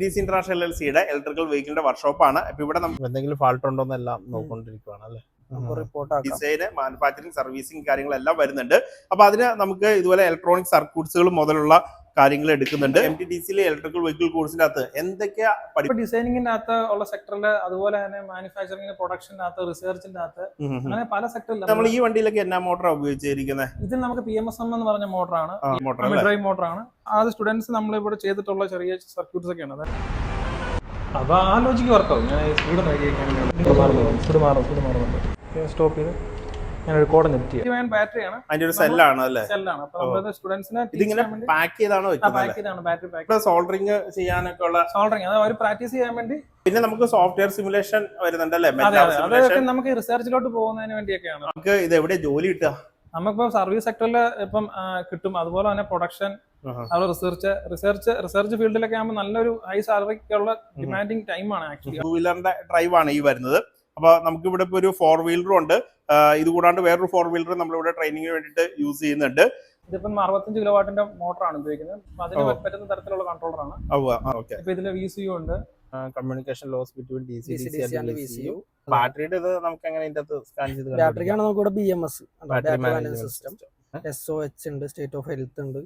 DC International LLCയുടെ electrical വെഹിക്കിളിന്റെ വർക്ക്ഷോപ്പാണ്. ഇപ്പൊ ഇവിടെ നമുക്ക് എന്തെങ്കിലും ഫാൾട്ട് ഉണ്ടോ എന്നെല്ലാം നോക്കിക്കൊണ്ടിരിക്കുകയാണ് അല്ലേ. ഡിസൈന്, മാനുഫാക്ചറിങ്, സർവീസിങ് കാര്യങ്ങളെല്ലാം വരുന്നുണ്ട്. അപ്പൊ അതിന് നമുക്ക് ഇതുപോലെ ഇലക്ട്രോണിക് സർക്യൂട്ട്സുകൾ മുതലുള്ള കാര്യങ്ങൾ എടുക്കുന്നുണ്ട്. MTDCയിലെ ഇലക്ട്രിക്കൽ വെഹിക്കിൾ കോഴ്സിന്റെ അകത്ത് എന്തൊക്കെയാ ഡിസൈനിങ്ങിന്റെ അകത്ത് ഉള്ള സെക്ടറിൽ, അതുപോലെ തന്നെ മാനുഫാക്ചറിംഗ്, പ്രൊഡക്ഷന്റെ അകത്ത്, റിസർച്ചിന്റെ അകത്ത്, അങ്ങനെ പല സെക്ടറിൽ നമ്മൾ ഈ വണ്ടിയിലൊക്കെ എന്നാ മോട്ടറാണ് ഉപയോഗിച്ചിരിക്കുന്നത്? ഇത് നമുക്ക് PMSM എന്ന് പറഞ്ഞ മോട്ടറാണ്, ഡ്രൈവ് മോട്ടറാണ്. അത് സ്റ്റുഡൻസ് നമ്മൾ ഇവിടെ ചെയ്തിട്ടുള്ള ചെറിയ സർക്യൂട്ട്സ് ഒക്കെയാണ്. അപ്പൊ ആ ലോജിക്ക് വർക്കാവും. ഞാൻ സ്പീഡ് മാറുന്നുണ്ട്. സ്റ്റോപ്പ് ചെയ്ത് ഞാനൊരു കോഡ് നെറ്റ് ചെയ്യാം. ബാറ്ററിയാണ്, അതിന്റെ ഒരു സെല്ലാണ് അല്ലേ? സെല്ലാണ്. അപ്പൊ നമ്മുടെ സ്റ്റുഡൻസിനെ ഇതിങ്ങനെ പാക്ക് ചെയ്താണോ വെക്കുന്നത്? ബാറ്ററി പാക്ക്, സോൾഡറിങ് ചെയ്യാനൊക്കെ ഉള്ള സോൾഡറിങ്, അത് അവർ പ്രാക്ടീസ് ചെയ്യാൻ വേണ്ടി. പിന്നെ നമുക്ക് സോഫ്റ്റ്വെയർ സിമുലേഷൻ വരുന്നുണ്ടല്ലേ? അതൊക്കെ നമുക്ക് റിസർച്ചിലോട്ട് പോകുന്നതിന് വേണ്ടിയൊക്കെയാണ്. നമുക്ക് ഇത് എവിടെ ജോലി കിട്ടുക? നമുക്കിപ്പോ സർവീസ് സെക്ടറിൽ ഇപ്പം കിട്ടും. അതുപോലെ തന്നെ പ്രൊഡക്ഷൻ, അതുപോലെ റിസർച്ച് ഫീൽഡിലൊക്കെ ആകുമ്പോൾ നല്ലൊരു ഹൈ സാലറിക്കുള്ള ഡിമാൻഡിങ് ടൈമാണ് ആക്ച്വലി. 2 വീലറിന്റെ ഡ്രൈവ് ആണ് ഈ വരുന്നത്. അപ്പൊ നമുക്ക് ഇവിടെ ഇപ്പൊ ഒരു 4 വീലറും ഉണ്ട്. ഇത് കൂടാണ്ട് വേറൊരു 4 വീലർ നമ്മളിവിടെ ട്രെയിനിങ്ങിന് വേണ്ടിയിട്ട് യൂസ് ചെയ്യുന്നുണ്ട്. ഇതിപ്പം 65 കിലോവാട്ടിന്റെ മോട്ടറാണ് ഉപയോഗിക്കുന്നത്. അതിന് പറ്റുന്ന തരത്തിലുള്ള കൺട്രോളറാണ്. ഇപ്പൊ ഇതില് VCU ഉണ്ട്, communication loss between DC and VCU. ബാറ്ററിയുടെ ഇത് നമുക്ക് എങ്ങനെ ഇതിന്റെ അകത്ത് സ്കാൻ ചെയ്ത് ബാറ്ററിക്കാണ് നമുക്ക് ഇവിടെ BMS battery management system, SOH ഉണ്ട്, സ്റ്റേറ്റ് ഓഫ് ഹെൽത്ത് ഉണ്ട്,